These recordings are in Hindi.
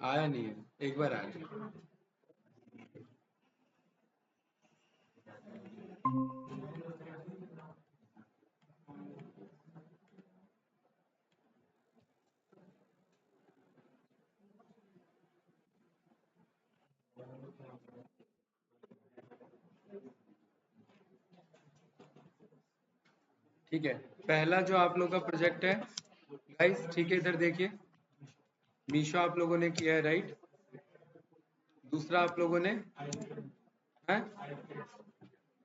आया नहीं है, एक बार आया। ठीक है, पहला जो आप लोग का प्रोजेक्ट है गाइस, ठीक है इधर देखिए, मीशो आप लोगों ने किया है राइट। दूसरा आप लोगों ने है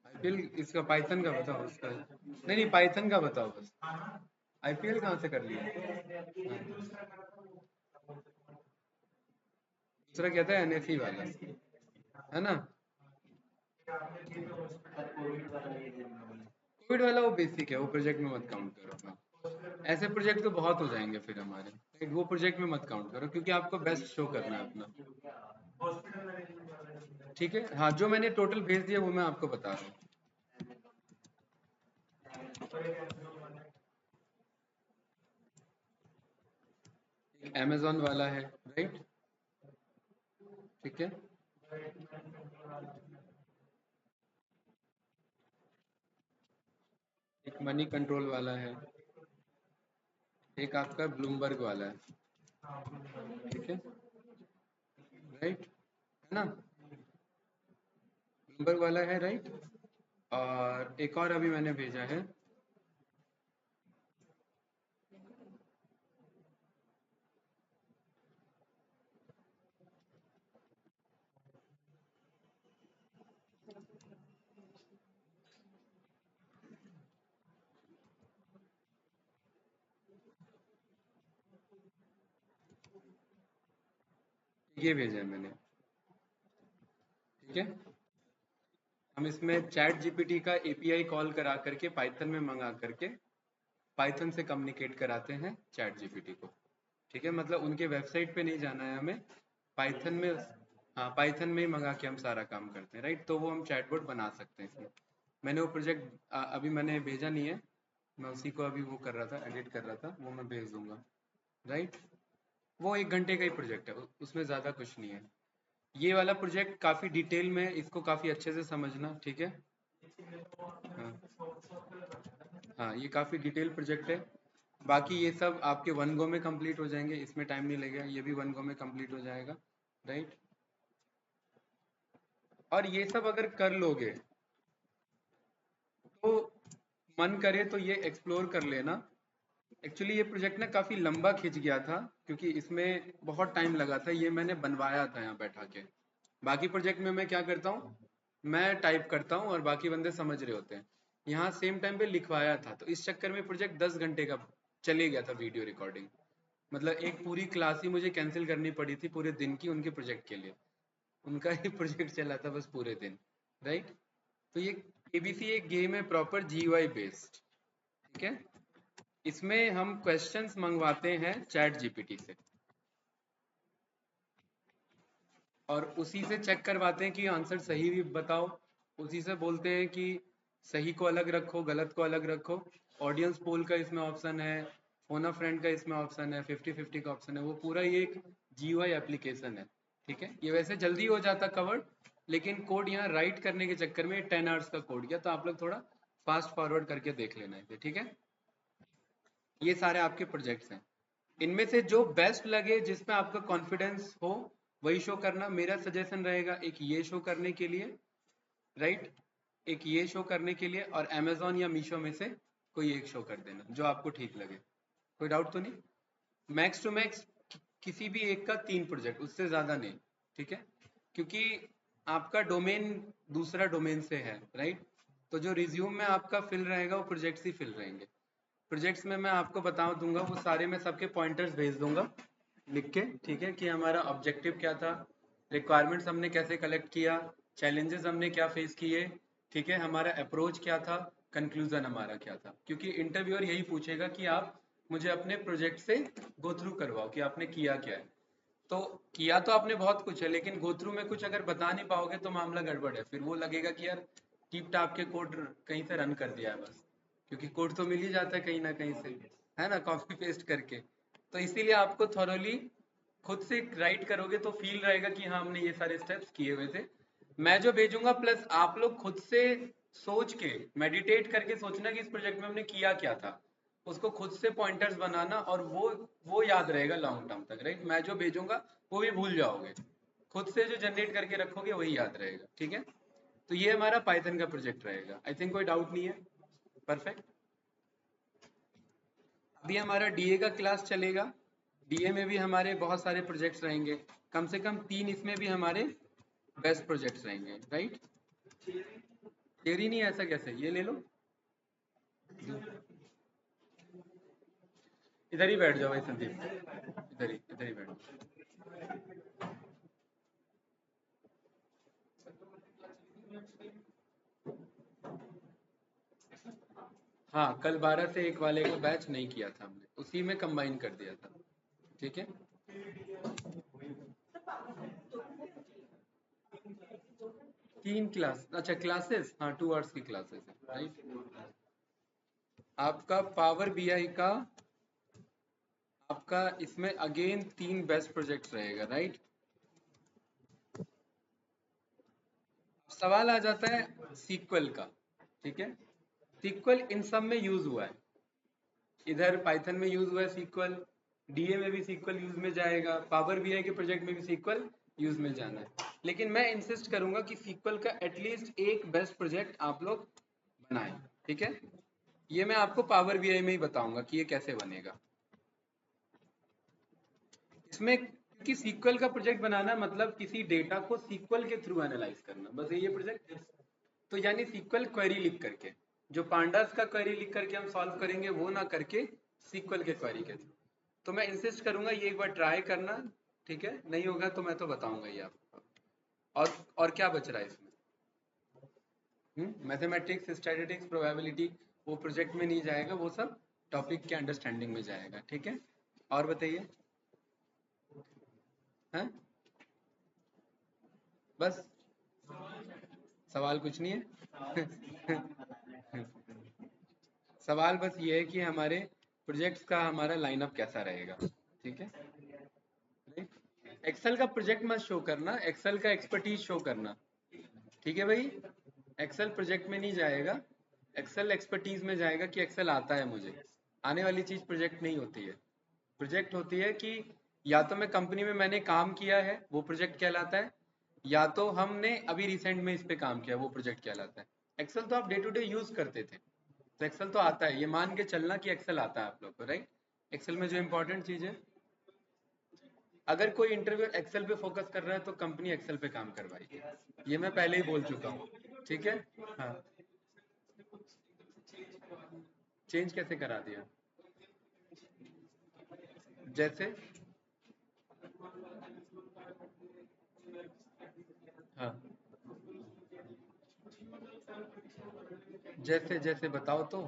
आईपीएल, इसका पाइथन का बताओ उसका, नहीं नहीं पाइथन का बताओ बस। आईपीएल कहाँ से कर लिया? हाँ। दूसरा क्या था, एनएफई वाला, है ना? कोविड वाला वो बेसिक है, वो प्रोजेक्ट में मत काउंट करो अपना। ऐसे प्रोजेक्ट तो बहुत हो जाएंगे फिर हमारे, right? वो प्रोजेक्ट में मत काउंट करो क्योंकि आपको बेस्ट शो करना है अपना। ठीक है, हाँ जो मैंने टोटल भेज दिया वो मैं आपको बता रहा हूँ। अमेजोन वाला है राइट, ठीक है। एक मनी कंट्रोल वाला है, एक आपका ब्लूमबर्ग वाला है, ठीक है राइट, है ना? ब्लूमबर्ग वाला है राइट। और एक और अभी मैंने भेजा है, ये भेजा है मैंने, ठीक है। हम इसमें चैट जीपीटी का एपीआई कॉल करा करके पाइथन में मंगा करके पाइथन से कम्युनिकेट कराते हैं चैट जीपीटी को, ठीक है। मतलब उनके वेबसाइट पे नहीं जाना है हमें, पाइथन में, हाँ पाइथन में ही मंगा के हम सारा काम करते हैं राइट। तो वो हम चैटबॉट बना सकते हैं इसमें। मैंने वो प्रोजेक्ट अभी मैंने भेजा नहीं है, मैं उसी को अभी वो कर रहा था, एडिट कर रहा था, वो मैं भेज दूंगा राइट। वो 1 घंटे का ही प्रोजेक्ट है, उसमें ज़्यादा कुछ नहीं है। ये वाला प्रोजेक्ट काफ़ी डिटेल में, इसको काफ़ी अच्छे से समझना, ठीक है। हाँ हाँ, ये काफ़ी डिटेल प्रोजेक्ट है। बाकी ये सब आपके वन गो में कंप्लीट हो जाएंगे, इसमें टाइम नहीं लगेगा, ये भी वन गो में कंप्लीट हो जाएगा राइट। और ये सब अगर कर लोगे तो मन करे तो ये एक्सप्लोर कर लेना। एक्चुअली ये प्रोजेक्ट ना काफ़ी लंबा खिंच गया था क्योंकि इसमें बहुत टाइम लगा था, ये मैंने बनवाया था यहाँ बैठा के। बाकी प्रोजेक्ट में मैं क्या करता हूँ, मैं टाइप करता हूँ और बाकी बंदे समझ रहे होते हैं। यहाँ सेम टाइम पे लिखवाया था, तो इस चक्कर में प्रोजेक्ट 10 घंटे का चले गया था वीडियो रिकॉर्डिंग। मतलब एक पूरी क्लास ही मुझे कैंसिल करनी पड़ी थी पूरे दिन की उनके प्रोजेक्ट के लिए। उनका ही प्रोजेक्ट चला था बस पूरे दिन राइट। तो ये एबीसी एक गेम है प्रॉपर जीयूआई बेस्ड, ठीक है। इसमें हम क्वेश्चंस मंगवाते हैं चैट जीपीटी से और उसी से चेक करवाते हैं कि आंसर सही भी बताओ। उसी से बोलते हैं कि सही को अलग रखो, गलत को अलग रखो। ऑडियंस पोल का इसमें ऑप्शन है, फोन अ फ्रेंड का इसमें ऑप्शन है, 50-50 का ऑप्शन है। वो पूरा ये एक जीयूआई एप्लीकेशन है, ठीक है। ये वैसे जल्दी हो जाता कवर्ड, लेकिन कोड यहाँ राइट करने के चक्कर में 10 आवर्स का कोड गया, तो आप लोग थोड़ा फास्ट फॉरवर्ड करके देख लेना है, ठीक है। ये सारे आपके प्रोजेक्ट्स हैं, इनमें से जो बेस्ट लगे, जिसमें आपका कॉन्फिडेंस हो, वही शो करना। मेरा सजेशन रहेगा एक ये शो करने के लिए राइट, एक ये शो करने के लिए, और अमेजोन या मीशो में से कोई एक शो कर देना जो आपको ठीक लगे। कोई डाउट तो नहीं? मैक्स टू मैक्स किसी भी एक का 3 प्रोजेक्ट, उससे ज्यादा नहीं, ठीक है। क्योंकि आपका डोमेन दूसरा डोमेन से है राइट, तो जो रिज्यूम में आपका फिल रहेगा वो प्रोजेक्ट्स ही फिल रहेंगे। प्रोजेक्ट्स में मैं आपको बता दूंगा, वो सारे मैं सबके पॉइंटर्स भेज दूंगा लिख के, ठीक है, कि हमारा ऑब्जेक्टिव क्या था, रिक्वायरमेंट्स हमने कैसे कलेक्ट किया, चैलेंजेस हमने क्या फेस किए, ठीक है, हमारा अप्रोच क्या था, कंक्लूजन हमारा क्या था। क्योंकि इंटरव्यूअर यही पूछेगा कि आप मुझे अपने प्रोजेक्ट से गो थ्रू करवाओ कि आपने किया क्या है। तो किया तो आपने बहुत कुछ है, लेकिन गो थ्रू में कुछ अगर बता नहीं पाओगे तो मामला गड़बड़ है, फिर वो लगेगा कि यार टिप टाप के कोड कहीं से रन कर दिया है बस। क्योंकि कोड तो मिल ही जाता है कहीं ना कहीं से, है ना, कॉपी पेस्ट करके। तो इसीलिए आपको थॉरोली खुद से राइट करोगे तो फील रहेगा कि हाँ हमने ये सारे स्टेप्स किए हुए थे। मैं जो भेजूंगा प्लस आप लोग खुद से सोच के मेडिटेट करके सोचना कि इस प्रोजेक्ट में हमने किया क्या था, उसको खुद से पॉइंटर्स बनाना और वो याद रहेगा लॉन्ग टर्म तक, राइट। मैं जो भेजूंगा वो भी भूल जाओगे, खुद से जो जनरेट करके रखोगे वही याद रहेगा, ठीक है। तो ये हमारा पाइथन का प्रोजेक्ट रहेगा। आई थिंक कोई डाउट नहीं है। परफेक्ट। अभी हमारा डीए का क्लास चलेगा। डीए में भी हमारे बहुत सारे प्रोजेक्ट्स रहेंगे, कम से कम 3 इसमें भी हमारे बेस्ट प्रोजेक्ट्स रहेंगे, राइट। थियरी नहीं है ऐसा कैसे, ये ले लो। इधर ही बैठ जाओ भाई संदीप, इधर ही बैठ जाओ। हाँ, कल 12 से 1 वाले का बैच नहीं किया था हमने, उसी में कंबाइन कर दिया था, ठीक है। 3 क्लास, अच्छा क्लासेस, हाँ 2 आवर्स की क्लासेस है, राइट। आपका पावर बीआई का, आपका इसमें अगेन 3 बेस्ट प्रोजेक्ट्स रहेगा, राइट। सवाल आ जाता है सीक्वल का, ठीक है। सीक्वल इन सब में यूज हुआ है, इधर पाइथन में यूज हुआ है सीक्वल, डीए में भी सीक्वल यूज में जाएगा, पावर बीआई के प्रोजेक्ट में भी सीक्वल यूज में जाना है। लेकिन मैं इंसिस्ट करूंगा कि सीक्वल का एटलीस्ट एक बेस्ट प्रोजेक्ट आप लोग बनाएं, ठीक है। ये मैं आपको पावर बीआई में ही बताऊंगा कि ये कैसे बनेगा। इसमें क्योंकि सीक्वल का प्रोजेक्ट बनाना मतलब किसी डेटा को सीक्वल के थ्रू एनालाइज करना, बस ये प्रोजेक्ट। तो यानी सीक्वल क्वेरी लिख करके, जो पांडास का क्वेरी लिख करके हम सॉल्व करेंगे वो ना करके सीक्वल के क्वेरी के थ्रू। तो मैं इंसिस्ट करूंगा ये एक बार ट्राई करना, ठीक है। नहीं होगा तो मैं तो बताऊंगा ही आपको। और क्या बच रहा है इसमें? मैथमेटिक्स, स्टैटिस्टिक्स, प्रोबेबिलिटी वो प्रोजेक्ट में नहीं जाएगा, वो सब टॉपिक के अंडरस्टैंडिंग में जाएगा, ठीक है। और बताइए। हैं? बस सवाल कुछ नहीं है। सवाल बस ये है कि हमारे प्रोजेक्ट्स का हमारा लाइनअप कैसा रहेगा, ठीक है। एक्सेल का प्रोजेक्ट मत शो करना, एक्सेल का एक्सपर्टीज शो करना, ठीक है भाई। एक्सेल प्रोजेक्ट में नहीं जाएगा, एक्सेल एक्सपर्टीज में जाएगा कि एक्सेल आता है मुझे। आने वाली चीज प्रोजेक्ट नहीं होती है। प्रोजेक्ट होती है कि या तो मैं कंपनी में मैंने काम किया है वो प्रोजेक्ट कहलाता है, या तो हमने अभी रिसेंट में इस पे काम किया वो प्रोजेक्ट कहलाता है। एक्सेल तो आप डे टू डे यूज करते थे, तो एक्सेल तो आता है, ये मान के चलना कि एक्सेल आता है आप लोग को, राइट। एक्सेल में जो इंपॉर्टेंट चीज है, अगर कोई इंटरव्यू एक्सेल पे फोकस कर रहा है तो कंपनी एक्सेल पे काम करवाएगी, ये मैं पहले ही बोल चुका हूँ, ठीक है। हाँ, चेंज कैसे करा दिया? जैसे? हाँ, जैसे जैसे बताओ तो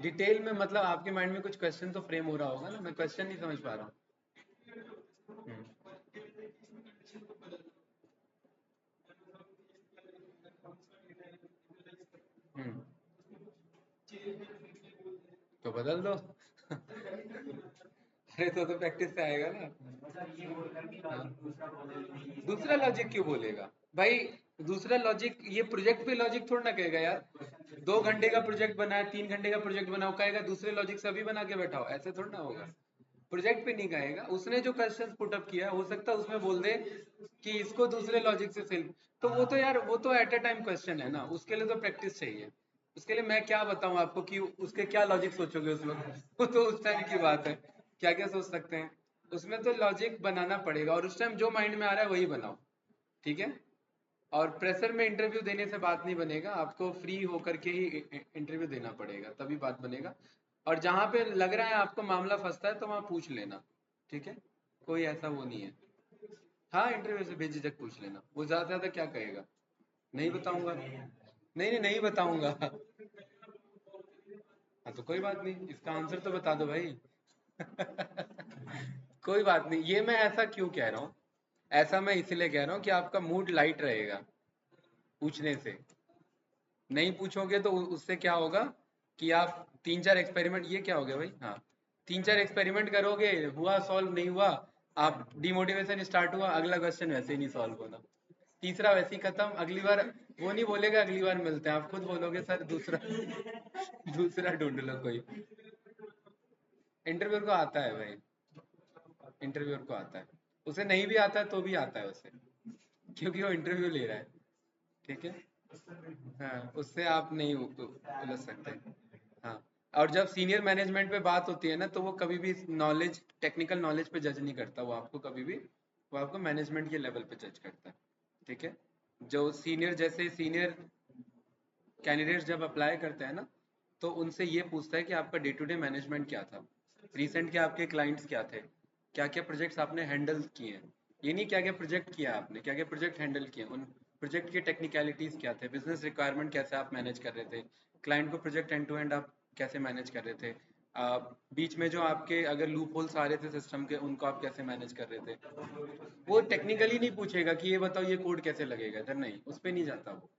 डिटेल में, मतलब आपके माइंड में कुछ क्वेश्चन तो फ्रेम हो रहा होगा ना, मैं क्वेश्चन नहीं समझ पा रहा हूँ। हम्म, हम्म, तो बदल दो। अरे तो प्रैक्टिस से आएगा ना। हाँ। दूसरा लॉजिक क्यों बोलेगा भाई? दूसरा लॉजिक, ये प्रोजेक्ट पे लॉजिक थोड़ा ना कहेगा यार। 2 घंटे का प्रोजेक्ट बना है, 3 घंटे का प्रोजेक्ट बनाओ, कहेगा दूसरे लॉजिक से अभी बना के बैठाओ, ऐसे थोड़ा ना होगा। प्रोजेक्ट पे नहीं कहेगा, उसने जो क्वेश्चन पुट अप किया हो सकता है उसमें बोल दे कि इसको दूसरे लॉजिक से फिल। तो वो तो यार वो तो एट अ टाइम क्वेश्चन है ना, उसके लिए तो प्रैक्टिस चाहिए। उसके लिए मैं क्या बताऊं आपको कि उसके क्या लॉजिक सोचोगे उस वक्त। वो तो उस टाइम की बात है, क्या क्या सोच सकते हैं। उसमें तो लॉजिक बनाना पड़ेगा और उस टाइम जो माइंड में आ रहा है वही बनाओ, ठीक है। और प्रेशर में इंटरव्यू देने से बात नहीं बनेगा, आपको फ्री होकर के ही इंटरव्यू देना पड़ेगा, तभी बात बनेगा। और जहां पे लग रहा है आपको मामला फंसता है तो वहां पूछ लेना, ठीक है। कोई ऐसा वो नहीं है। हाँ, इंटरव्यू से बेझिझक पूछ लेना, वो ज्यादा से ज्यादा क्या कहेगा? नहीं बताऊंगा, नहीं नहीं नहीं बताऊंगा। हाँ तो कोई बात नहीं, इसका आंसर तो बता दो भाई। कोई बात नहीं, ये मैं ऐसा क्यों कह रहा हूँ, ऐसा मैं इसलिए कह रहा हूँ कि आपका मूड लाइट रहेगा पूछने से। नहीं पूछोगे तो उससे क्या होगा कि आप 3-4 एक्सपेरिमेंट, ये क्या हो गया भाई, हाँ 3-4 एक्सपेरिमेंट करोगे, हुआ सॉल्व नहीं हुआ, आप डिमोटिवेशन स्टार्ट हुआ, अगला क्वेश्चन वैसे ही नहीं सॉल्व होना, तीसरा वैसे ही खत्म, अगली बार वो नहीं बोलेगा अगली बार मिलते हैं, आप खुद बोलोगे सर दूसरा दूसरा ढूंढ लो कोई। इंटरव्यूअर को आता है भाई, इंटरव्यूअर को आता है, उसे नहीं भी आता है तो भी आता है उसे, क्योंकि वो इंटरव्यू ले रहा है। ठीक है। हाँ, उससे आप नहीं उलझ सकते। हाँ, और जब सीनियर मैनेजमेंट पे बात होती है ना, तो वो कभी भी नॉलेज, टेक्निकल नॉलेज पे जज नहीं करता, वो आपको कभी भी, वो आपको मैनेजमेंट के लेवल पे जज करता है। ठीक है। जो सीनियर, जैसे सीनियर कैंडिडेट्स जब अप्लाई करते हैं ना, तो उनसे ये पूछता है कि आपका डे टू डे मैनेजमेंट क्या था, रिसेंट के आपके क्लाइंट्स क्या थे, क्या क्या प्रोजेक्ट्स आपने हैंडल किए हैं, ये नहीं क्या क्या प्रोजेक्ट किया आपने, क्या क्या प्रोजेक्ट हैंडल किए, उन प्रोजेक्ट की टेक्निकलिटीज़ क्या थे, बिजनेस रिक्वायरमेंट कैसे आप मैनेज कर रहे थे, क्लाइंट को प्रोजेक्ट एंड टू एंड आप कैसे मैनेज कर रहे थे, बीच में जो आपके अगर लूप होल्स आ रहे थे सिस्टम के, उनको आप कैसे मैनेज कर रहे थे। वो टेक्निकली नहीं पूछेगा कि ये बताओ ये कोड कैसे लगेगा, इधर नहीं, उस पर नहीं जाता वो।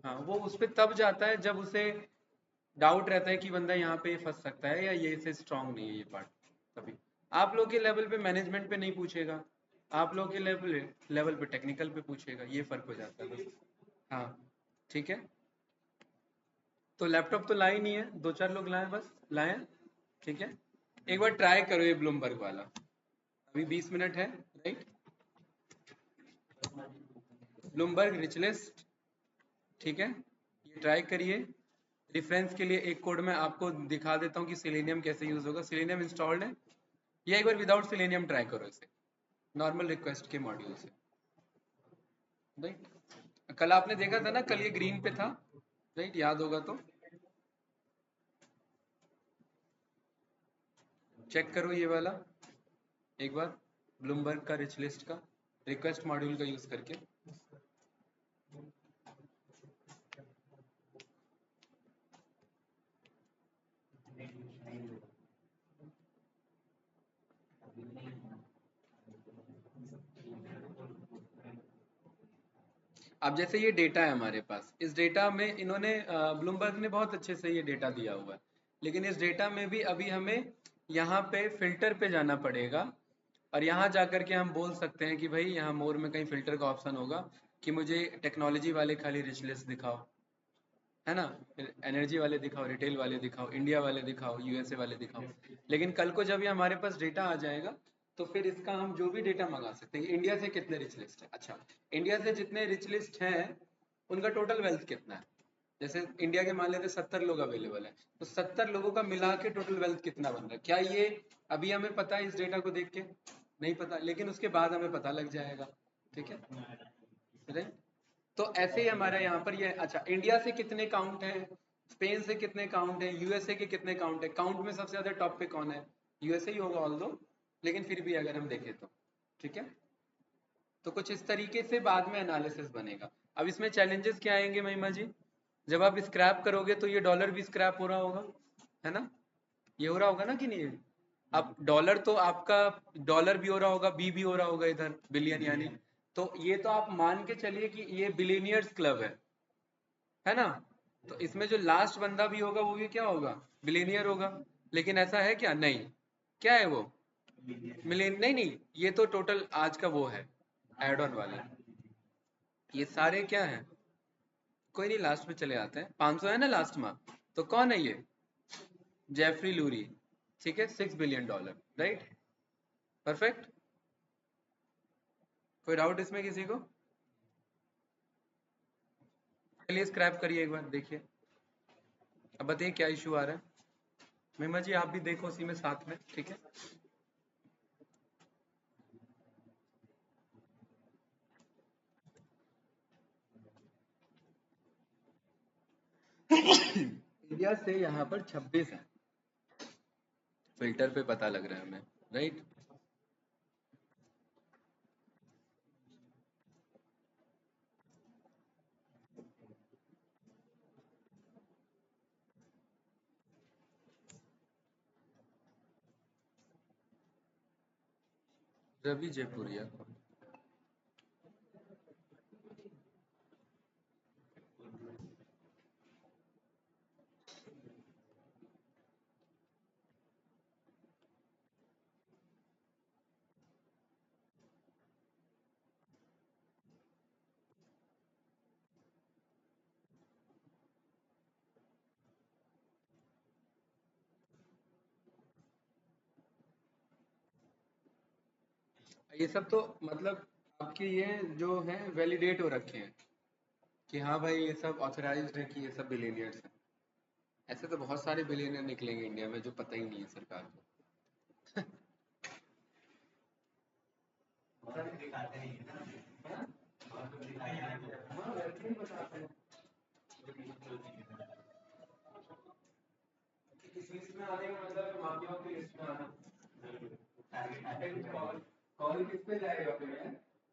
हाँ, वो उस पे तब जाता है जब उसे डाउट रहता है कि बंदा यहाँ पे फंस सकता है या ये से स्ट्रांग नहीं है ये पार्ट, तभी। आप लोग के लेवल पे मैनेजमेंट पे नहीं पूछेगा, आप लोग के लेवल लेवल पे टेक्निकल पे पूछेगा, ये फर्क हो जाता है बस। हाँ, ठीक है। तो लैपटॉप तो लाए नहीं है, दो चार लोग लाए, बस लाए। ठीक है। एक बार ट्राई करो ये ब्लूमबर्ग वाला, अभी 20 मिनट है, राइट। Bloomberg rich list. ठीक है, ये ट्राई करिए। रेफरेंस के लिए एक कोड मैं आपको दिखा देता हूँ कि सिलेनियम कैसे यूज होगा, सिलेनियम इंस्टॉल्ड है, ये एक बार विदाउट सिलेनियम ट्राई करो इसे, नॉर्मल रिक्वेस्ट के मॉड्यूल से, राइट। कल आपने देखा था ना, कल ये ग्रीन पे था, राइट, याद होगा तो। चेक करो ये वाला एक बार, ब्लूमबर्ग का रिच लिस्ट का रिक्वेस्ट मॉड्यूल का यूज करके। अब जैसे ये डेटा है हमारे पास, इस डेटा में इन्होंने ब्लूमबर्ग ने बहुत अच्छे से ये डेटा दिया हुआ है, लेकिन इस डेटा में भी अभी हमें यहाँ पे फिल्टर पे जाना पड़ेगा, और यहाँ जा कर के हम बोल सकते हैं कि भाई यहाँ मोर में कहीं फिल्टर का ऑप्शन होगा कि मुझे टेक्नोलॉजी वाले खाली रिच लिस्ट दिखाओ, है ना, एनर्जी वाले दिखाओ, रिटेल वाले दिखाओ, इंडिया वाले दिखाओ, यूएसए वाले दिखाओ। लेकिन कल को जब ये हमारे पास डेटा आ जाएगा, तो फिर इसका हम जो भी डेटा मंगा सकते हैं। इंडिया से कितने रिच लिस्ट है, अच्छा, इंडिया से जितने रिच लिस्ट हैं उनका टोटल वेल्थ कितना है, जैसे इंडिया के मान लेते 70 लोग अवेलेबल है, तो 70 लोगों का मिला के टोटल वेल्थ कितना बन रहा है, क्या ये अभी हमें पता है इस डेटा को देख के, नहीं पता, लेकिन उसके बाद हमें पता लग जाएगा। ठीक है, राइट। तो ऐसे ही हमारा यहाँ पर ये, अच्छा, इंडिया से कितने काउंट है, स्पेन से कितने काउंट है, यूएसए के कितने काउंट है, काउंट में सबसे ज्यादा टॉप पे कौन है, यूएसए ही होगा ऑल दो, लेकिन फिर भी अगर हम देखें तो। ठीक है। तो कुछ इस तरीके से बाद में एनालिसिस बनेगा। अब इसमें चैलेंजेस क्या आएंगे महिमा जी, जब आप स्क्रैप करोगे तो ये डॉलर भी स्क्रैप हो रहा होगा, है ना, ये हो रहा होगा ना कि नहीं। अब डॉलर तो आपका, डॉलर भी हो रहा होगा, बी भी हो रहा होगा इधर, बिलियन यानी, तो ये तो आप मान के चलिए कि ये बिलियनियर्स क्लब है ना, तो इसमें जो लास्ट बंदा भी होगा वो भी क्या होगा, बिलियनियर होगा। लेकिन ऐसा है क्या, नहीं, क्या है वो, मिलियन नहीं, नहीं, ये तो टोटल आज का वो है, एड ऑन वाले, ये सारे क्या है, कोई नहीं, लास्ट में चले आते हैं, 500 है ना लास्ट में, तो कौन है ये, जेफरी लूरी। ठीक है, $6 बिलियन, राइट, परफेक्ट। कोई डाउट इसमें किसी को, चलिए स्क्रैप करिए एक बार देखिए, अब बताइए क्या इशू आ रहा है। महिमा जी आप भी देखो उसी में साथ में, ठीक है। इंडिया से यहाँ पर 26 है, फिल्टर पे पता लग रहा है हमें, राइट। रवि जयपुरिया, ये सब तो मतलब आपके ये जो है वैलिडेट हो रखे हैं कि हाँ भाई ये सब ऑथराइज्ड है कि ये सब बिलियनियर्स हैं। ऐसे तो बहुत सारे बिलियनियर निकलेंगे इंडिया में जो पता ही नहीं है सरकार को। हाँ, वैसे ही बताते हैं। इस लिस्ट में आने का मतलब है माफियाओं की लिस्ट में आना। कॉल कॉल किस पे जाएगा फिर है?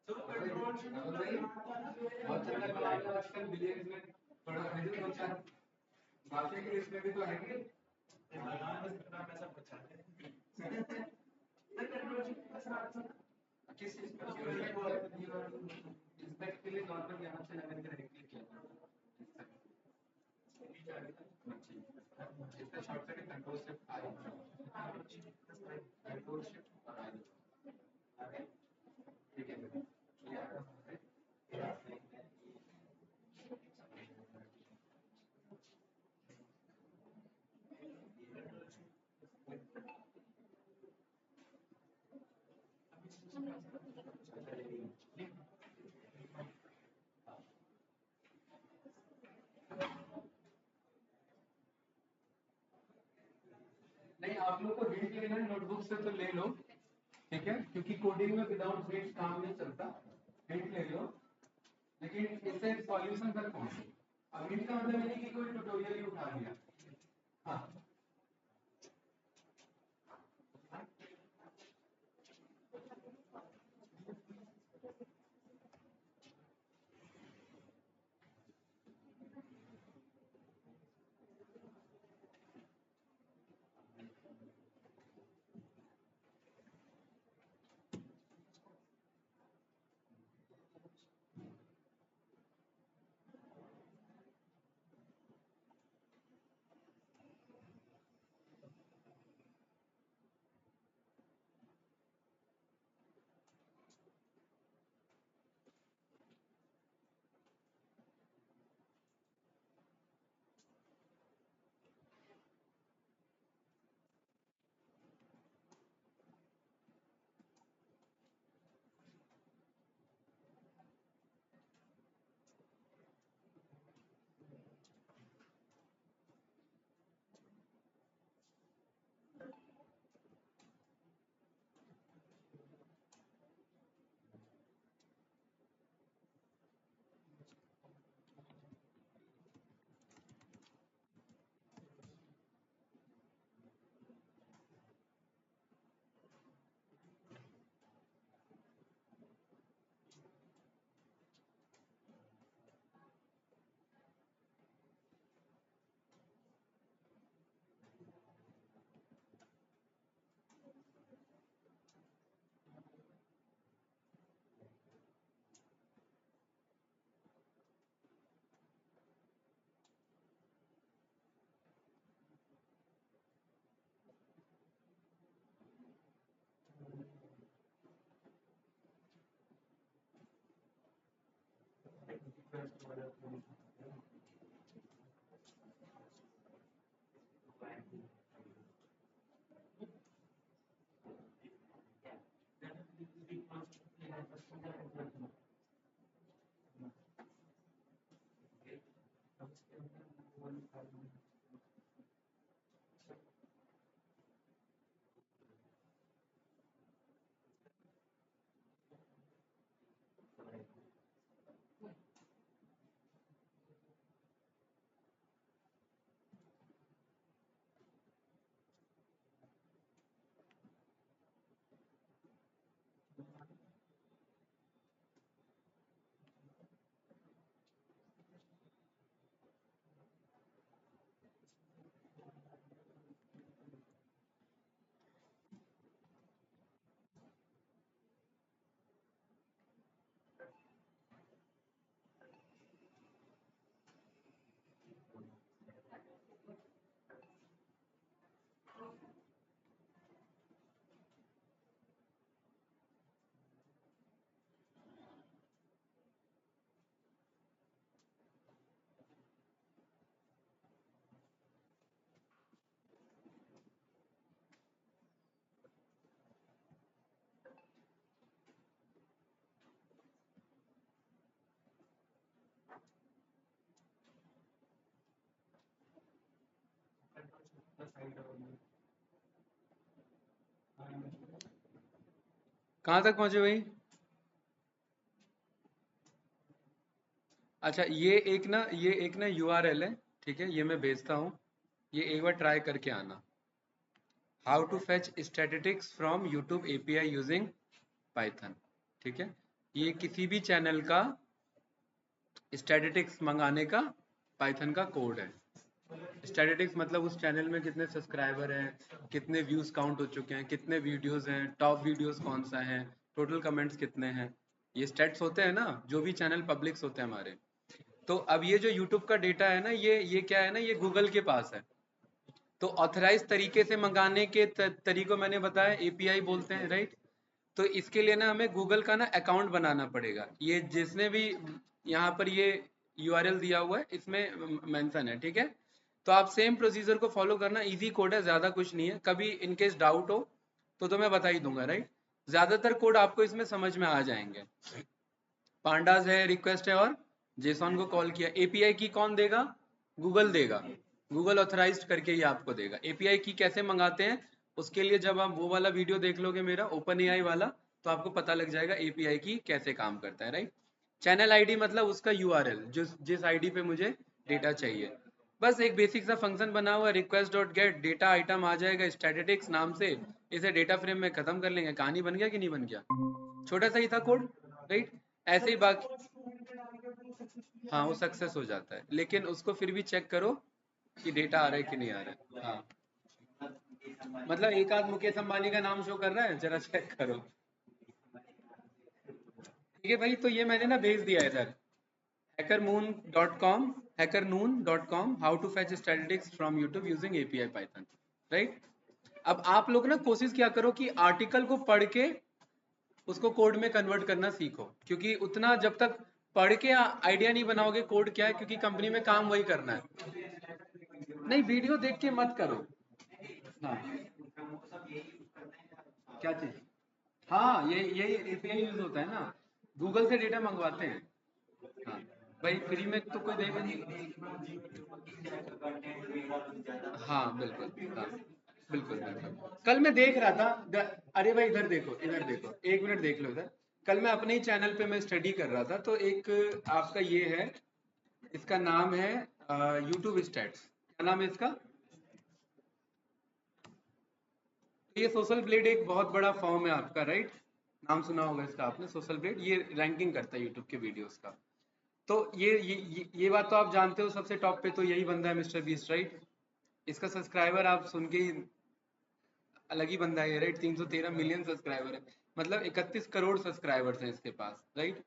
भाई बहुत चलने वाला है आजकल बिलियंस में। थोड़ा खरीदो दो चार माफिया की लिस्ट में भी तो आएंगे। किस चीज का इंस्पेक्ट के लिए गवर्नमेंट यहाँ से नगर के डायरेक्टली किया इसका शॉर्टकट है कंट्रोल शिफ्ट आई। कंट्रोल शिफ्ट आई। ठीक है नहीं आप लोग को हिंट लेना है नोटबुक से तो ले लो। ठीक है क्योंकि कोडिंग में विदाउट हिंट काम नहीं चलता। हिंट ले लो लेकिन इससे सॉल्यूशन तक पहुंचो। अब हिंट का मतलब नहीं कि कोई ट्यूटोरियल ही उठा लिया। हाँ कहाँ तक पहुंचे भाई? अच्छा, ये एक ना यूआरएल है, ठीक है, ये मैं भेजता हूँ, ये एक बार ट्राई करके आना। How to fetch statistics from YouTube API using Python, ठीक है। ये किसी भी चैनल का स्टैटिस्टिक्स मंगाने का पाइथन का कोड है। स्टैटिस्टिक्स मतलब उस चैनल में कितने सब्सक्राइबर हैं, कितने व्यूज काउंट हो चुके हैं, कितने वीडियोस हैं, टॉप वीडियोस कौन सा है, टोटल कमेंट्स कितने हैं। ये स्टैट्स होते हैं ना, जो भी चैनल पब्लिक्स होते हैं हमारे। तो अब ये जो यूट्यूब का डेटा है ना, ये क्या है ना, ये गूगल के पास है। तो ऑथराइज तरीके से मंगाने के तरीकों मैंने बताया, एपीआई बोलते हैं, राइट। तो इसके लिए ना हमें गूगल का ना अकाउंट बनाना पड़ेगा। ये जिसने भी यहाँ पर ये यूआरएल दिया हुआ है इसमें मेंशन है, ठीक है। तो आप सेम प्रोसीजर को फॉलो करना, इजी कोड है, ज़्यादा कुछ नहीं है। कभी इनकेस डाउट हो तो मैं बता ही दूंगा, राइट। ज़्यादातर कोड आपको इसमें समझ में आ जाएंगे। पांडास है, रिक्वेस्ट है, और जेसॉन को कॉल किया। एपीआई की कौन देगा? गूगल देगा। गूगल ऑथराइज्ड करके ही आपको देगा। एपीआई की कैसे मंगाते हैं, उसके लिए जब आप वो वाला वीडियो देख लोगे मेरा ओपन एआई वाला, तो आपको पता लग जाएगा एपीआई की कैसे काम करता है, राइट। चैनल आईडी मतलब उसका यूआरएल, जिस आईडी पे मुझे डेटा चाहिए। बस एक बेसिक सा फंक्शन बना हुआ, request dot get data item आ जाएगा स्टैटिस्टिक्स नाम से। इसे डेटा फ्रेम में खत्म कर लेंगे। कहानी बन गया कि नहीं बन गया? छोटा सा ही था कोड, राइट। ऐसे ही बाकी, हाँ वो सक्सेस हो जाता है, लेकिन उसको फिर भी चेक करो कि डेटा आ रहा है कि नहीं आ रहा है। हाँ, मतलब एक आध मुकेश अंबानी का नाम शो कर रहा है, जरा चेक करो। ठीक है भाई, तो ये मैंने ना भेज दिया है इधर, hackermoon.com, hackernoon.com, how to fetch statistics from YouTube using API Python, right. अब आप लोग ना कोशिश क्या करो कि आर्टिकल को पढ़ के उसको कोड में कन्वर्ट करना सीखो, क्योंकि उतना जब तक पढ़ के आइडिया नहीं बनाओगे कोड क्या है, क्योंकि कंपनी में काम वही करना है। नहीं, वीडियो देख के मत करो। हाँ, क्या चीज? हाँ, ये एपीआई यूज होता है ना, गूगल से डेटा मंगवाते हैं। हाँ भाई, फ्री में तो कोई देगा नहीं। हाँ बिल्कुल, हाँ बिल्कुल बिल्कुल। कल मैं देख रहा था अरे भाई इधर देखो, इधर देखो, एक मिनट देख लो इधर। कल मैं अपने ही चैनल पे मैं स्टडी कर रहा था, तो एक आपका ये है, इसका नाम है यूट्यूब स्टैट्स। क्या नाम है इसका? ये सोशल ब्लेड एक बहुत बड़ा फॉर्म है आपका, राइट। नाम सुना होगा इसका आपने, सोशल ब्लेड। ये रैंकिंग करता है यूट्यूब के वीडियोस का। तो ये बात तो आप जानते हो, सबसे टॉप पे तो यही बंदा है, मिस्टर बीस्ट, राइट। इसका सब्सक्राइबर आप सुन के ही अलग ही बंदा है, राइट। 313 मिलियन सब्सक्राइबर है, मतलब 31 करोड़ सब्सक्राइबर्स हैं इसके पास, राइट।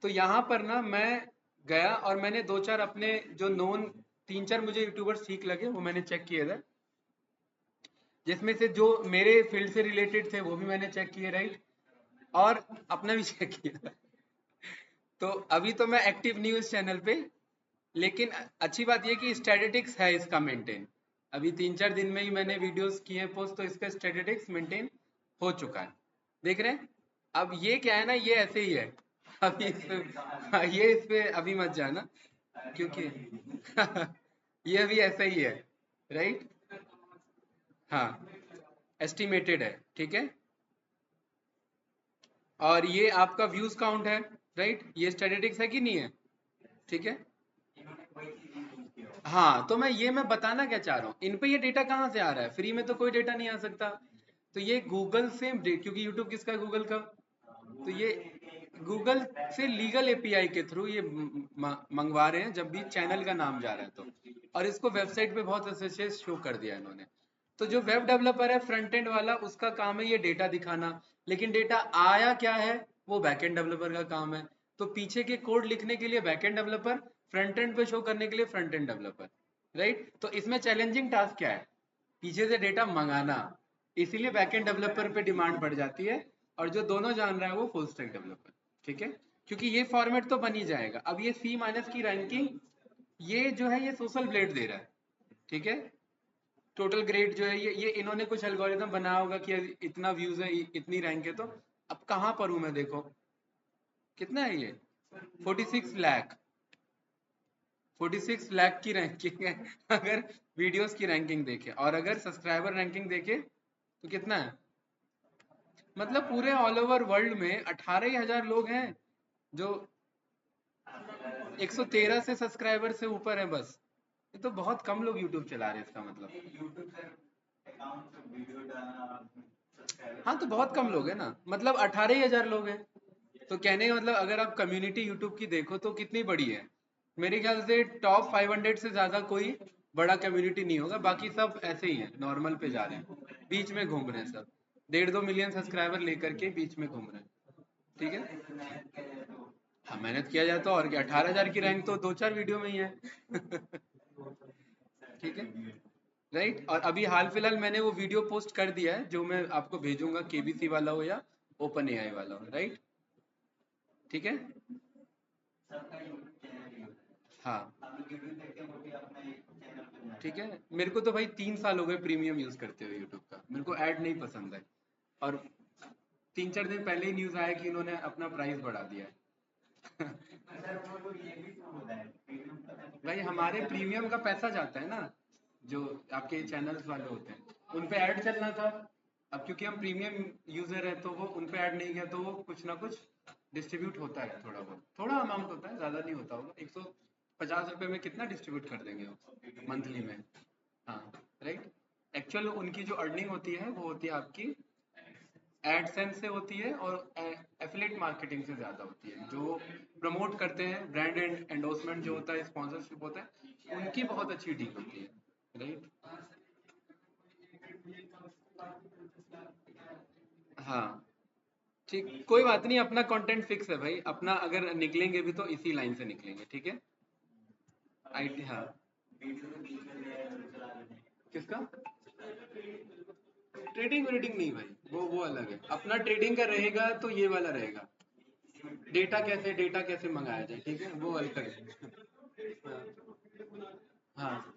तो यहाँ पर ना मैं गया और मैंने दो चार अपने जो नोन, तीन चार मुझे यूट्यूबर्स ठीक लगे, वो मैंने चेक किए थे। जिसमें से जो मेरे फील्ड से रिलेटेड थे वो भी मैंने चेक किए, राइट। और अपना भी चेक किया। तो अभी तो मैं एक्टिव नहीं हूँ इस चैनल पे, लेकिन अच्छी बात यह कि स्टैटिस्टिक्स है इसका मेंटेन। अभी 3-4 दिन में ही मैंने वीडियोस किए हैं पोस्ट, तो इसका स्टैटिस्टिक्स मेंटेन हो चुका है, देख रहे हैं। अब ये क्या है ना, ये ऐसे ही है। अभी इस पे, हाँ, ये इस पे अभी मत जाना, क्योंकि ये अभी ऐसा ही है, राइट। हाँ, एस्टिमेटेड है, ठीक है। और ये आपका व्यूज काउंट है, राइट। ये स्टैटिस्टिक्स है कि नहीं है, ठीक है। हाँ, तो मैं बताना क्या चाह रहा हूँ, इन पे ये डेटा कहाँ से आ रहा है? फ्री में तो कोई डेटा नहीं आ सकता। तो ये गूगल से, क्योंकि यूट्यूब किसका है? गूगल का। तो ये गूगल से लीगल एपीआई के थ्रू ये मंगवा रहे हैं, जब भी चैनल का नाम जा रहा है तो। और इसको वेबसाइट पे बहुत अच्छे से शो कर दिया इन्होंने। तो जो वेब डेवलपर है फ्रंट एंड वाला, उसका काम है ये डेटा दिखाना, लेकिन डेटा आया क्या है वो बैक एंड डेवलपर का काम है। तो पीछे के कोड लिखने के लिए back end developer, front end पे शो करने के लिए फ्रंट एंड डेवलपर, राइट। तो इसमें चैलेंजिंग टास्क क्या है? पीछे से डेटा मंगाना। इसीलिए बैकएंड डेवलपर पे डिमांड बढ़ जाती है, और जो दोनों जान रहा है वो फुल स्टैक डेवलपर, ठीक है। क्योंकि ये फॉर्मेट तो बन ही जाएगा। अब ये सी माइनस की रैंकिंग, ये जो है ये सोशल ब्लेड दे रहा है, ठीक है। टोटल ग्रेड जो है ये इन्होंने कुछ एल्गोरिदम बनाया होगा कि इतना व्यूज है, इतनी रैंक है। तो अब कहाँ पर हूँ मैं, देखो कितना है ये, 46 लाख। 46 लाख की रैंकिंग है अगर वीडियोस की रैंकिंग देखे, और अगर सब्सक्राइबर रैंकिंग देखे तो कितना है? मतलब पूरे ऑल ओवर वर्ल्ड में 18,000 लोग हैं जो 113 से सब्सक्राइबर से ऊपर है बस। ये तो बहुत कम लोग यूट्यूब चला रहे हैं इसका मतलब। हाँ तो बहुत कम लोग है ना, मतलब 18,000 लोग हैं। तो कहने का मतलब अगर आप कम्युनिटी यूट्यूब की देखो तो कितनी बड़ी है, मेरे ख्याल से टॉप 500 से ज्यादा कोई बड़ा कम्युनिटी नहीं होगा, बाकी सब ऐसे ही हैं, नॉर्मल पे जा रहे हैं, बीच में घूम रहे हैं सब, 1.5-2 मिलियन सब्सक्राइबर लेकर के बीच में घूम रहे हैं। ठीक है, हाँ मेहनत किया जाए तो, और क्या, 18,000 की रैंक तो 2-4 वीडियो में ही है ठीक है, राइट। और अभी हाल फिलहाल मैंने वो वीडियो पोस्ट कर दिया है जो मैं आपको भेजूंगा, केबीसी वाला हो या ओपन एआई वाला हो, राइट। ठीक है, हाँ ठीक है। मेरे को तो भाई 3 साल हो गए प्रीमियम यूज करते हुए यूट्यूब का, मेरे को ऐड नहीं पसंद है। और 3-4 दिन पहले ही न्यूज आया कि इन्होंने अपना प्राइस बढ़ा दिया है भाई हमारे प्रीमियम का पैसा जाता है ना, जो आपके चैनल्स वाले होते हैं उन पे ऐड चलना था। अब क्योंकि हम प्रीमियम यूजर है तो वो उन पे ऐड नहीं गया तो वो कुछ ना कुछ डिस्ट्रीब्यूट होता है, थोड़ा बहुत, थोड़ा अमाउंट होता है, ज्यादा नहीं होता होगा, 150 रुपए में कितना डिस्ट्रीब्यूट कर देंगे वो मंथली में। हाँ, राइट। एक्चुअल उनकी जो अर्निंग होती है वो होती है आपकी एडसेंस से होती है, और एफिलेट मार्केटिंग से ज़्यादा होती है। जो प्रमोट करते हैं ब्रांड एंड एंडोर्समेंट जो होता है, स्पॉन्सरशिप होता है, उनकी बहुत अच्छी डील होती है, राइट। हाँ ठीक, कोई बात नहीं, अपना कंटेंट फिक्स है भाई अपना, अगर निकलेंगे भी तो इसी लाइन से निकलेंगे, ठीक है। आईटी, हाँ। किसका? ट्रेडिंग वेडिंग नहीं भाई, वो अलग है, अपना ट्रेडिंग का रहेगा तो ये वाला रहेगा, डेटा कैसे मंगाया जाए, ठीक है, वो अलग है हाँ हाँ,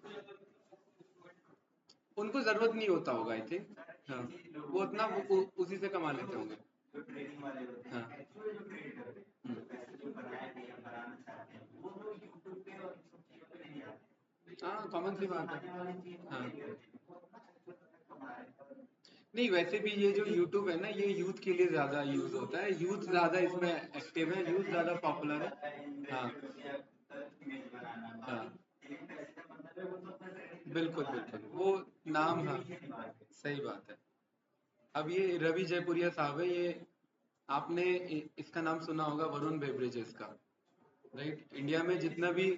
उनको जरूरत नहीं होता होगा आई थिंक। हाँ, वो उतना उसी से कमा लेते होंगे। हाँ हाँ, कॉमन सी बात है। हाँ, नहीं वैसे भी ये जो YouTube है ना, ये यूथ के लिए ज्यादा यूज होता है, यूथ ज्यादा इसमें एक्टिव है, यूथ ज्यादा पॉपुलर है। हाँ हाँ, बिल्कुल बिल्कुल, वो नाम, हाँ सही बात है। अब ये रवि जयपुरिया साहब है, ये आपने इसका नाम सुना होगा, वरुण बेवरेजेस का, राइट। इंडिया में जितना भी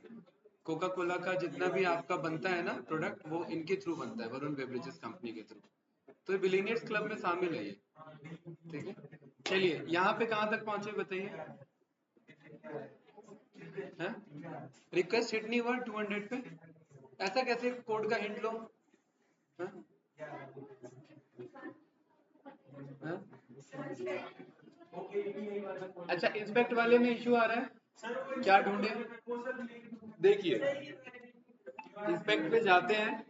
कोका कोला का जितना भी आपका बनता है ना प्रोडक्ट, वो इनके थ्रू बनता है, वरुण बेवरेजेस कंपनी के थ्रू। तो ये बिलीनियर्स क्लब में शामिल है ये, ठीक है। चलिए यहाँ पे कहाँ तक पहुंचे बताइए। हैं, रिक्वेस्ट हिट नहीं हुआ 200 पे, ऐसा कैसे, कोड का हिंट लो। हैं? हैं? अच्छा, इंस्पेक्ट वाले में इशू आ रहा है, क्या ढूंढे? देखिए, इंस्पेक्ट पे जाते हैं,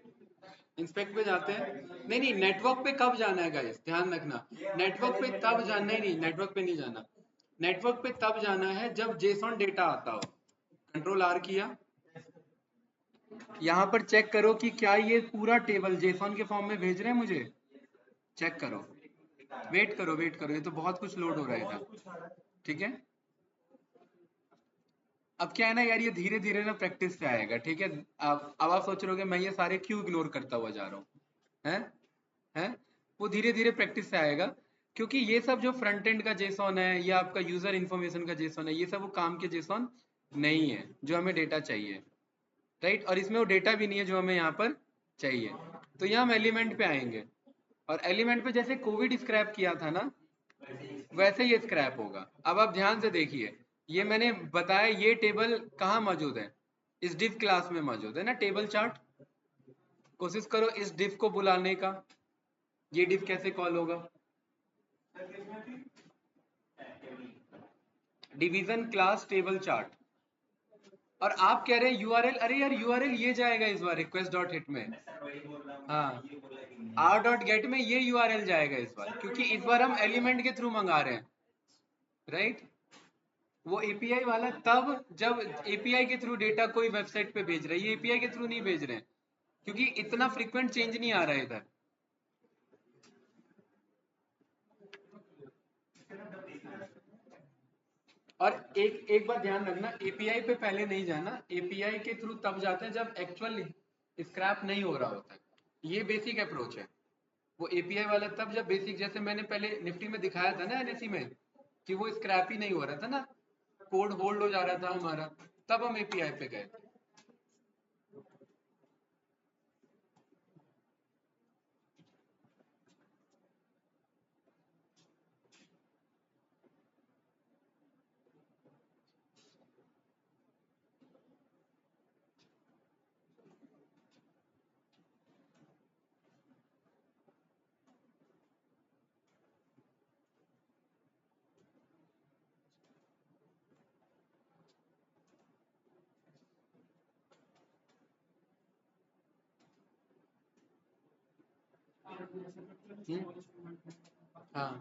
इंस्पेक्ट पे जाते हैं, नहीं नहीं, नेटवर्क पे कब जाना है गाइस, ध्यान रखना। नेटवर्क पे तब जाना, नहीं नहीं, नेटवर्क पे नहीं जाना। नेटवर्क पे तब जाना है जब जेसॉन डेटा आता हो। कंट्रोल आर किया, यहाँ पर चेक करो कि क्या ये पूरा टेबल जेसॉन के फॉर्म में भेज रहे हैं मुझे, चेक करो। वेट करो, ये तो बहुत कुछ लोड हो रहा है इधर, ठीक है। अब क्या है ना यार, ये धीरे धीरे ना प्रैक्टिस से आएगा, ठीक है। अब आप सोच रहे हो कि मैं ये सारे क्यों इग्नोर करता हुआ जा रहा हूँ, हैं हैं। वो धीरे धीरे प्रैक्टिस से आएगा, क्योंकि ये सब जो फ्रंट एंड का जेसॉन है या आपका यूजर इन्फॉर्मेशन का जेसॉन है, ये सब वो काम के जेसॉन नहीं है जो हमें डेटा चाहिए, राइट। और इसमें वो डेटा भी नहीं है जो हमें यहाँ पर चाहिए। तो यहाँ हम एलिमेंट पे आएंगे, और एलिमेंट पे जैसे कोविड स्क्रैप किया था ना, वैसे ये स्क्रैप होगा। अब आप ध्यान से देखिए, ये मैंने बताया, ये टेबल कहाँ मौजूद है, इस div क्लास में मौजूद है ना टेबल चार्ट। कोशिश करो इस div को बुलाने का, ये div कैसे कॉल होगा, डिवीजन क्लास टेबल चार्ट। और आप कह रहे हैं यूआरएल, अरे यार यूआरएल ये जाएगा इस बार रिक्वेस्ट डॉट हिट में, हाँ आर डॉट गेट में ये यूआरएल जाएगा इस बार, क्योंकि इस बार हम एलिमेंट के थ्रू मंगा रहे हैं, राइट। वो एपीआई वाला तब जब एपीआई के थ्रू डेटा कोई वेबसाइट पे भेज रहा है, ये एपीआई के थ्रू नहीं भेज रहे हैं क्योंकि इतना फ्रीक्वेंट चेंज नहीं आ रहा है इधर। और एक एक बात ध्यान रखना, एपीआई पे पहले नहीं जाना, एपीआई के थ्रू तब जाते हैं जब एक्चुअल स्क्रैप नहीं हो रहा होता है। ये बेसिक अप्रोच है। वो एपीआई वाला तब जब बेसिक, जैसे मैंने पहले निफ्टी में दिखाया था ना एनएससी में, कि वो स्क्रैप ही नहीं हो रहा था ना, कोड होल्ड हो जा रहा था हमारा, तब हम एपीआई पे गए थे। हाँ,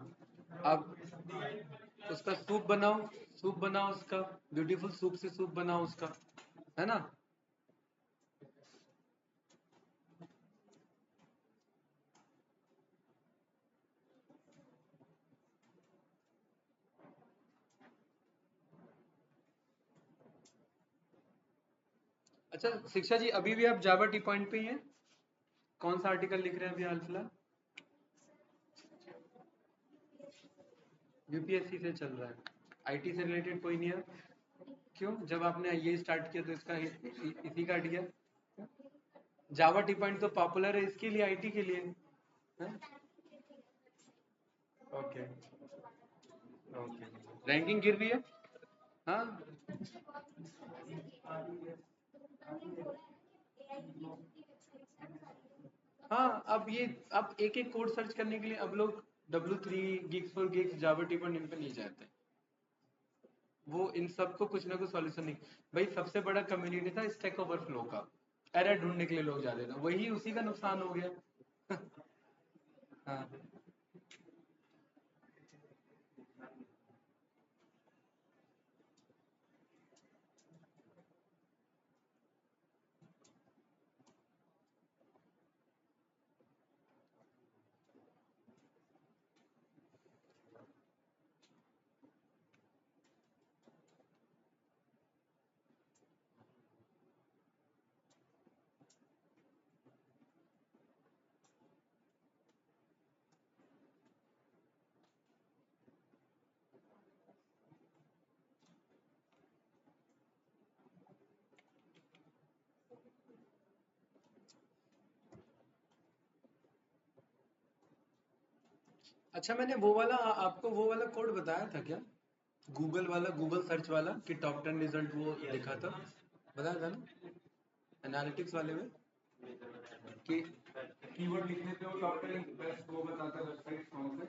अब उसका सूप बनाओ, सूप बनाओ उसका, ब्यूटीफुल सूप से सूप बनाओ उसका, है ना। अच्छा शिक्षा जी, अभी भी आप जावा टी पॉइंट पे ही हैं? कौन सा आर्टिकल लिख रहे हैं अभी हाल फिलहाल? यूपीएससी से चल रहा है, आईटी से रिलेटेड कोई नहीं है? क्यों, जब आपने ये स्टार्ट किया तो इसका इसी का हट गया? जावा टी पॉइंट तो पॉपुलर है इसके लिए, आईटी के लिए। ओके, ओके, रैंकिंग गिर रही है। हाँ, हाँ, अब ये, अब एक एक कोड सर्च करने के लिए अब लोग W3 gigs for gigs Java T point in पे नहीं जाते। वो इन सबको कुछ ना कुछ सॉल्यूशन नहीं। भाई सबसे बड़ा कम्युनिटी था स्टैक ओवरफ्लो का, एरर ढूंढने के लिए लोग जाते थे, वही उसी का नुकसान हो गया। हाँ। अच्छा, मैंने वो वाला आपको वो वाला कोड बताया था क्या, गूगल वाला, गूगल सर्च वाला, कि टॉप 10 रिजल्ट वो देखा था, बताया था ना एनालिटिक्स वाले में, कि कीवर्ड लिखने पे वो टॉप 10 बेस्ट वो बताता है वेबसाइट कौन से।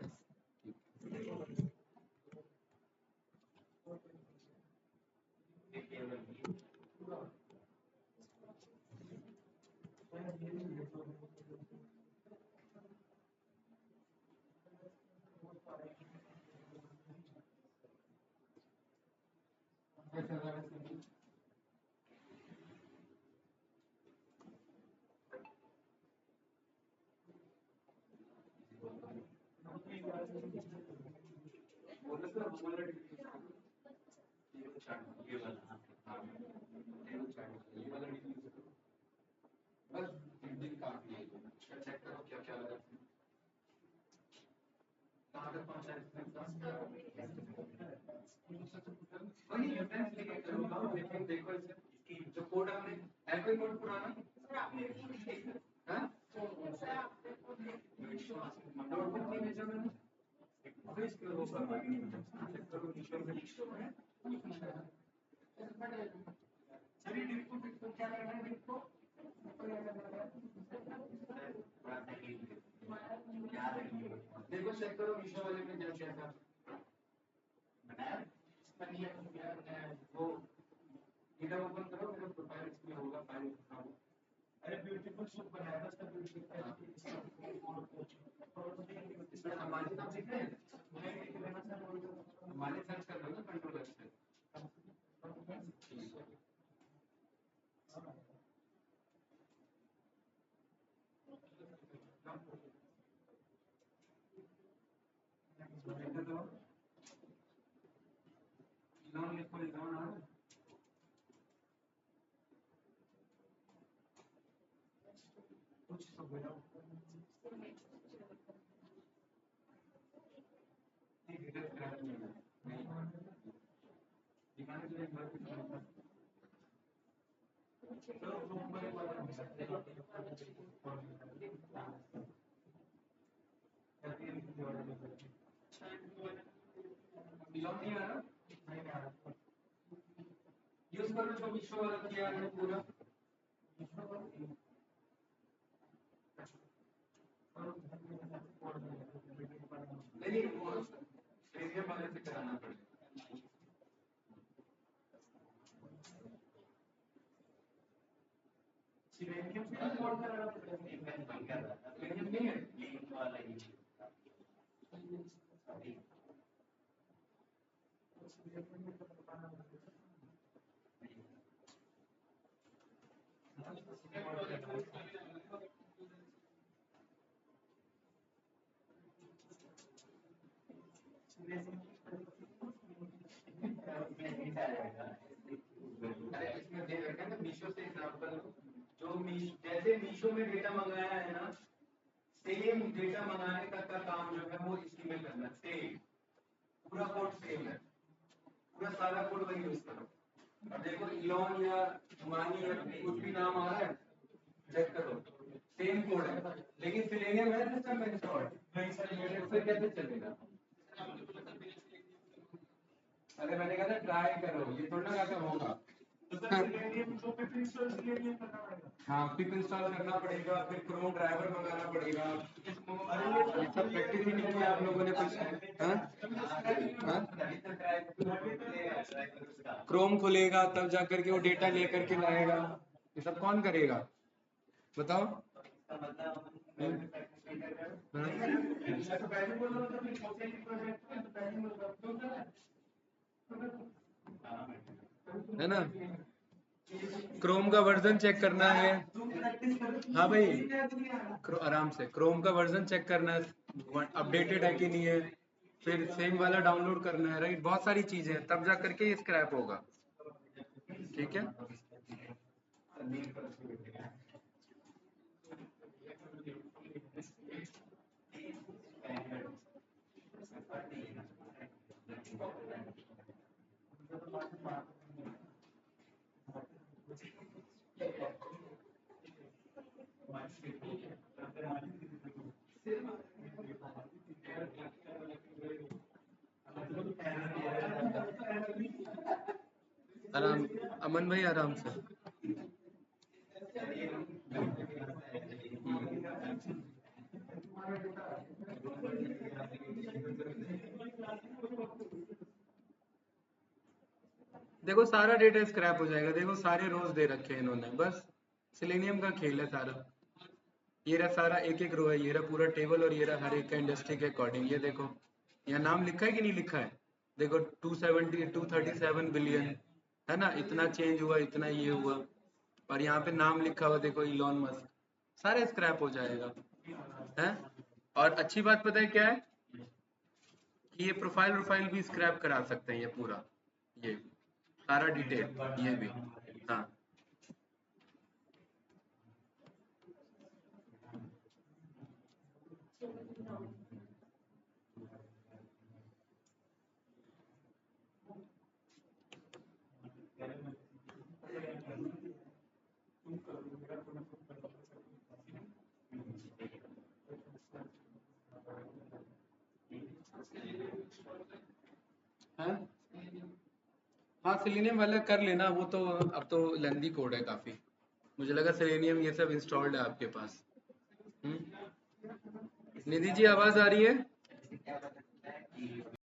जो कोड आपने एप्पल कोड पुराना, हाँ? नोटबुक नहीं भेजा मैंने, अभी इसके लिए वो देखो चेक करो मीशो वाले में क्या क्या था। वो गिटहब ओपन करो, मेरा प्रोफाइल इसमें होगा, फाइल दिखाओ। अरे ब्यूटीफुल सूप बनाया था इसका, इसमें हमारे नाम लिखे हैं, हमारे सर्च कर लो ना कंट्रोल से। यूज करो जो विश्व वाला किया है पूरा नहीं वो स्टेडियम वाले से कराना पड़ेगा स्टेडियम से कॉल कराना पड़ेगा स्टेडियम नहीं है लिंक वाला ही मीशो से एग्जांपल जो जैसे मीशो में डेटा मंगाया है ना सेम डेटा मंगाने का काम जो है वो इसी में करना सेम पूरा कोड सेम है पूरा सारा कोड वही यूज करो और देखो इलॉन या मानी या कुछ भी नाम आ रहा है चेक करो सेम कोड है लेकिन सेलेनियम है सिस्टम में इंस्टॉल्ड फिर कैसे चलेगा अरे मैंने कहा था ट्राई करो ये थोड़ा ना क्या होगा हाँ पिप इंस्टॉल करना पड़ेगा फिर क्रोम ड्राइवर मंगाना पड़ेगा ये सब प्रैक्टिस ही नहीं किया आप लोगों ने कुछ क्रोम खुलेगा तब जाकर के वो डेटा लेकर के लाएगा ये सब कौन करेगा बताओ है ना क्रोम का वर्जन चेक करना है हाँ भाई आराम से क्रोम का वर्जन चेक करना है अपडेटेड है कि नहीं है फिर सेम वाला डाउनलोड करना है राइट बहुत सारी चीजें हैं तब जा करके ये स्क्रैप होगा ठीक है आराम अमन भाई आराम से देखो सारा डेटा स्क्रैप हो जाएगा देखो सारे रोज दे रखे हैं इन्होंने बस सिलेनियम का खेल है सारा ये रहा सारा एक एक रो है ये रहा पूरा टेबल और ये रहा हर एक का इंडस्ट्री के अकॉर्डिंग ये देखो यहाँ नाम लिखा है कि नहीं लिखा है देखो 237 बिलियन है ना इतना चेंज हुआ इतना ये हुआ और यहाँ पे नाम लिखा हुआ देखो इलॉन मस्क सारा स्क्रैप हो जाएगा है और अच्छी बात पता है क्या है कि ये प्रोफाइल भी स्क्रैप करा सकते हैं ये पूरा ये सारा डिटेल ये भी हाँ हाँ हाँ सिलेनियम वाला कर लेना वो तो अब तो लेंदी कोड है काफी मुझे लगा सिलेनियम ये सब इंस्टॉल्ड है आपके पास निधि जी आवाज आ रही है